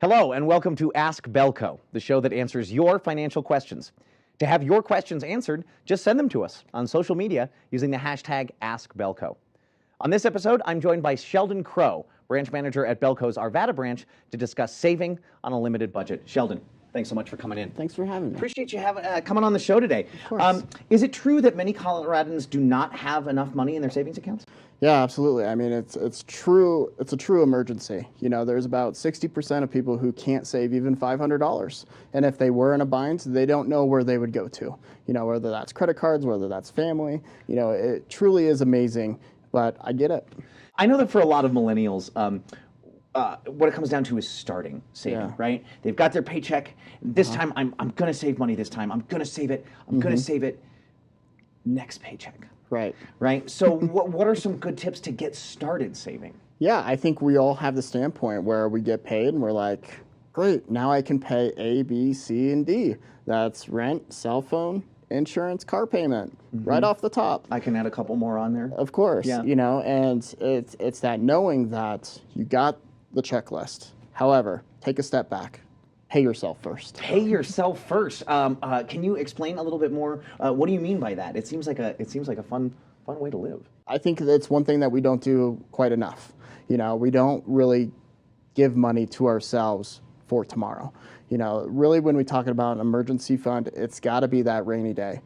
Hello, and welcome to Ask Bellco, the show that answers your financial questions. To have your questions answered, just send them to us on social media using the hashtag AskBellco. On this episode, I'm joined by Sheldon Crow, branch manager at Bellco's Arvada branch, to discuss saving on a limited budget. Sheldon, thanks so much for coming in. Thanks for having me. Appreciate you coming on the show today. Of course. Is it true that many Coloradans do not have enough money in their savings accounts? Yeah, absolutely. I mean, it's true. It's a true emergency. You know, there's about 60% of people who can't save even $500, and if they were in a bind, they don't know where they would go to. You know, whether that's credit cards, whether that's family. You know, it truly is amazing. But I get it. I know that for a lot of millennials, what it comes down to is starting saving, right? They've got their paycheck. This time, I'm going to save money this time. I'm going to save it. I'm going to save it next paycheck. Right. Right? So what are some good tips to get started saving? Yeah, I think we all have the standpoint where we get paid and we're like, great, now I can pay A, B, C, and D. That's rent, cell phone, insurance, car payment, right off the top. I can add a couple more on there. Of course, you know, and it's that knowing that you got the checklist. However, take a step back. Pay yourself first. Pay yourself first. Can you explain a little bit more? What do you mean by that? It seems like a fun way to live. I think that's one thing that we don't do quite enough. You know, we don't really give money to ourselves for tomorrow. You know, really when we talk about an emergency fund, it's got to be that rainy day.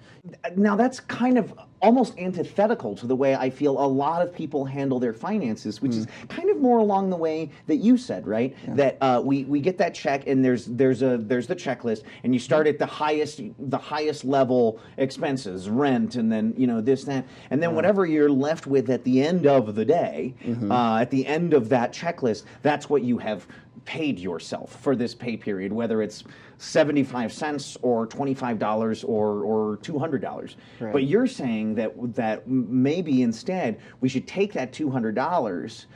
Now that's kind of almost antithetical to the way I feel a lot of people handle their finances, which is kind of more along the way that you said, right? Yeah. That we get that check and there's the checklist, and you start at the highest level expenses, rent, and then this, that, and then whatever you're left with at the end of the day, at the end of that checklist, that's what you have paid yourself for this pay period, whether it's 75 cents or $25 or $200. Right. But you're saying that maybe instead we should take that $200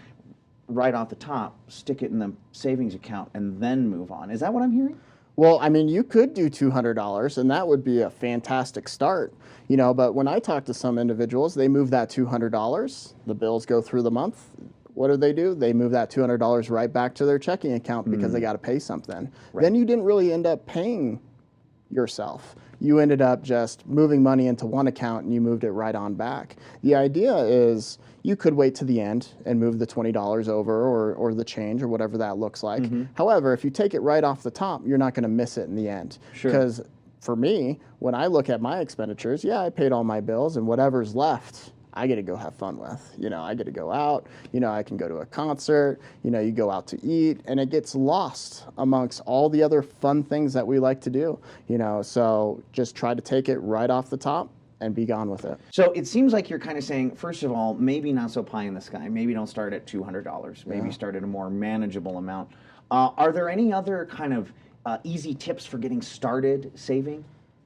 right off the top, stick it in the savings account, and then move on. Is that what I'm hearing? Well, I mean, you could do $200, and that would be a fantastic start, but when I talk to some individuals, they move that $200, the bills go through the month. What do? They move that $200 right back to their checking account because they got to pay something. Right. Then you didn't really end up paying yourself. You ended up just moving money into one account and you moved it right on back. The idea is you could wait to the end and move the $20 over or the change or whatever that looks like. However, if you take it right off the top, you're not going to miss it in the end. Sure. Because for me, when I look at my expenditures, I paid all my bills, and whatever's left, I get to go have fun with. I get to go out, I can go to a concert, you go out to eat, and it gets lost amongst all the other fun things that we like to do, so just try to take it right off the top and be gone with it. So it seems like you're kind of saying, first of all, maybe not so pie in the sky. Maybe don't start at $200. Maybe start at a more manageable amount. Are there any other kind of easy tips for getting started saving?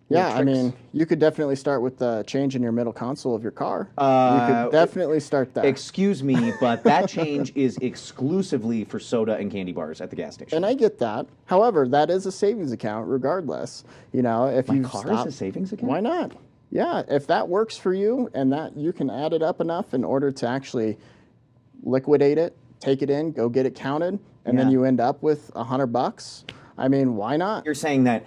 Yeah, I mean, you could definitely start with the change in your middle console of your car. You could definitely start there. Excuse me, but that change is exclusively for soda and candy bars at the gas station. And I get that. However, that is a savings account regardless. If My you car stop, is a savings account? why not? Yeah, if that works for you and that you can add it up enough in order to actually liquidate it, take it in, go get it counted, and then you end up with $100. I mean, why not? You're saying that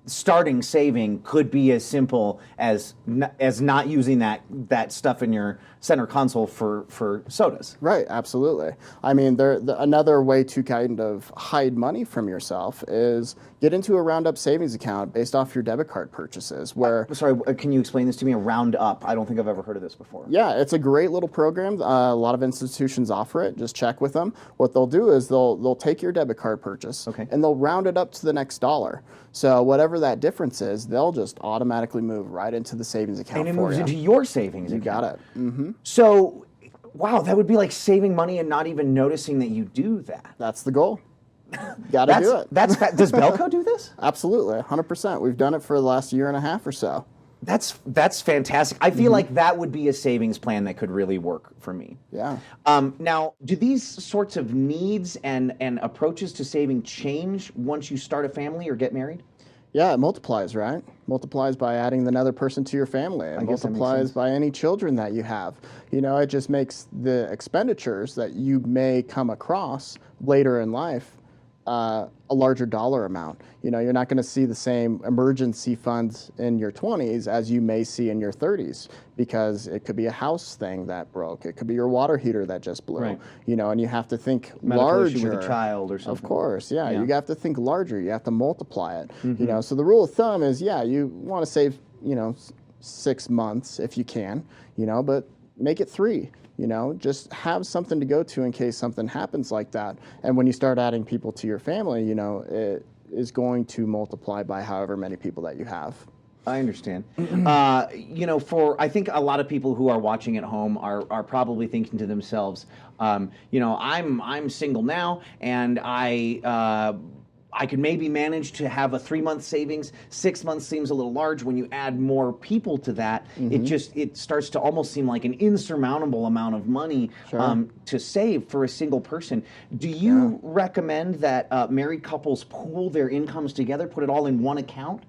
starting saving could be as simple as not using that stuff in your center console for sodas. Right, absolutely. I mean, another way to kind of hide money from yourself is get into a Roundup savings account based off your debit card purchases. Where sorry, can you explain this to me? A Roundup? I don't think I've ever heard of this before. Yeah, it's a great little program. A lot of institutions offer it. Just check with them. What they'll do is they'll take your debit card purchase and they'll round it up to the next dollar. So whatever that difference is, they'll just automatically move right into the savings account and it for moves you. into your savings account. You got it. Mm-hmm. So, wow, that would be like saving money and not even noticing that you do that. That's the goal. Got to do it. Does Bellco do this? Absolutely, 100%. We've done it for the last year and a half or so. That's fantastic. I feel like that would be a savings plan that could really work for me. Yeah. Now, do these sorts of needs and approaches to saving change once you start a family or get married? Yeah, it multiplies, right? Multiplies by adding another person to your family. It multiplies by any children that you have. It just makes the expenditures that you may come across later in life a larger dollar amount. You know, you're not going to see the same emergency funds in your 20s as you may see in your 30s, because it could be a house thing that broke. It could be your water heater that just blew. Right. You know, and you have to think Medical larger. issue with a child or something. Of course, yeah. Yeah. You have to think larger. You have to multiply it. You know, so the rule of thumb is, yeah, you want to save, you know, 6 months if you can, you know, but make it 3. You know, just have something to go to in case something happens like that. And when you start adding people to your family, you know, it is going to multiply by however many people that you have. I understand. You know, I think a lot of people who are watching at home are probably thinking to themselves, you know, I'm single now, and I could maybe manage to have a 3-month savings. 6 months seems a little large. When you add more people to that, it starts to almost seem like an insurmountable amount of money to save for a single person. Do you recommend that married couples pool their incomes together, put it all in one account?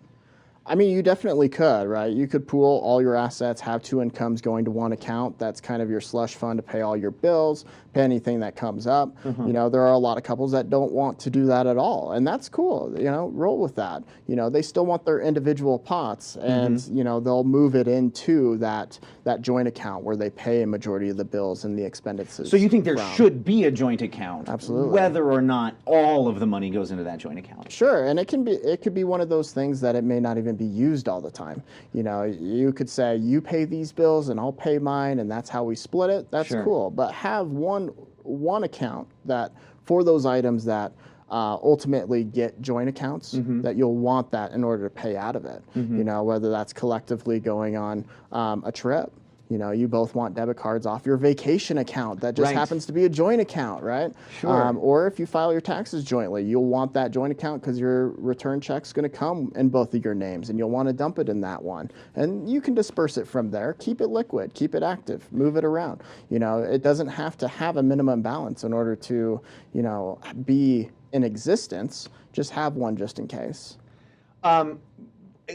I mean, you definitely could, right? You could pool all your assets, have 2 incomes going to one account. That's kind of your slush fund to pay all your bills, pay anything that comes up. You know, there are a lot of couples that don't want to do that at all, and that's cool. You know, roll with that. You know, they still want their individual pots, and you know, they'll move it into that joint account where they pay a majority of the bills and the expenses. So you think there should be a joint account, absolutely, whether or not all of the money goes into that joint account? Sure, and it could be one of those things that it may not even be used all the time. You know, you could say you pay these bills and I'll pay mine, and that's how we split it. That's cool. But have one account that for those items that ultimately get joint accounts, that you'll want that in order to pay out of it. You know, whether that's collectively going on a trip. You know, you both want debit cards off your vacation account that just happens to be a joint account, right? Sure. Or if you file your taxes jointly, you'll want that joint account because your return check's going to come in both of your names, and you'll want to dump it in that one. And you can disperse it from there. Keep it liquid. Keep it active. Move it around. You know, it doesn't have to have a minimum balance in order to, you know, be in existence. Just have one just in case.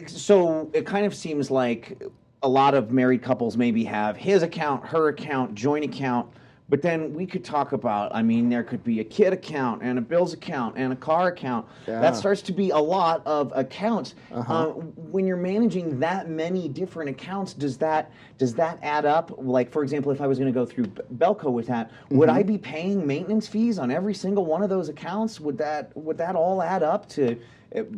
So it kind of seems like a lot of married couples maybe have his account, her account, joint account, but then we could talk about, I mean, there could be a kid account and a bills account and a car account. That starts to be a lot of accounts. When you're managing that many different accounts, does that add up? Like, for example, if I was going to go through Bellco with that, would I be paying maintenance fees on every single one of those accounts? Would that all add up to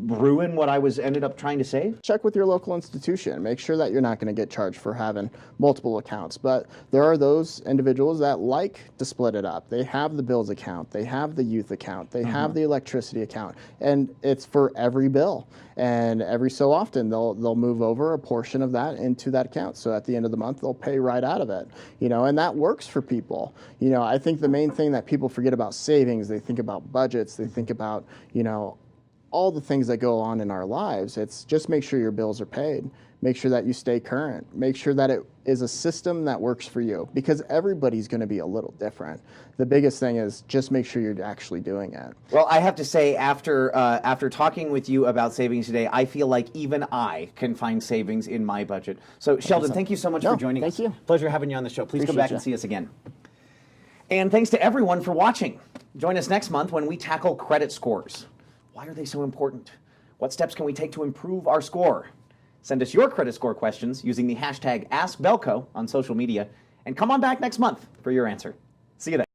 ruin what I ended up trying to save? Check with your local institution. Make sure that you're not going to get charged for having multiple accounts. But there are those individuals that like to split it up. They have the bills account, they have the youth account, they have the electricity account, and it's for every bill. And every so often they'll move over a portion of that into that account. So at the end of the month they'll pay right out of it. You know, and that works for people. You know, I think the main thing that people forget about savings, they think about budgets, they think about, you know, all the things that go on in our lives. It's just make sure your bills are paid. Make sure that you stay current. Make sure that it is a system that works for you, because everybody's going to be a little different. The biggest thing is just make sure you're actually doing it. Well, I have to say, after talking with you about savings today, I feel like even I can find savings in my budget. So, Sheldon, thank you so much for joining us. Thank you. Pleasure having you on the show. Please come back and see us again. And thanks to everyone for watching. Join us next month when we tackle credit scores. Why are they so important? What steps can we take to improve our score? Send us your credit score questions using the hashtag AskBellco on social media, and come on back next month for your answer. See you then.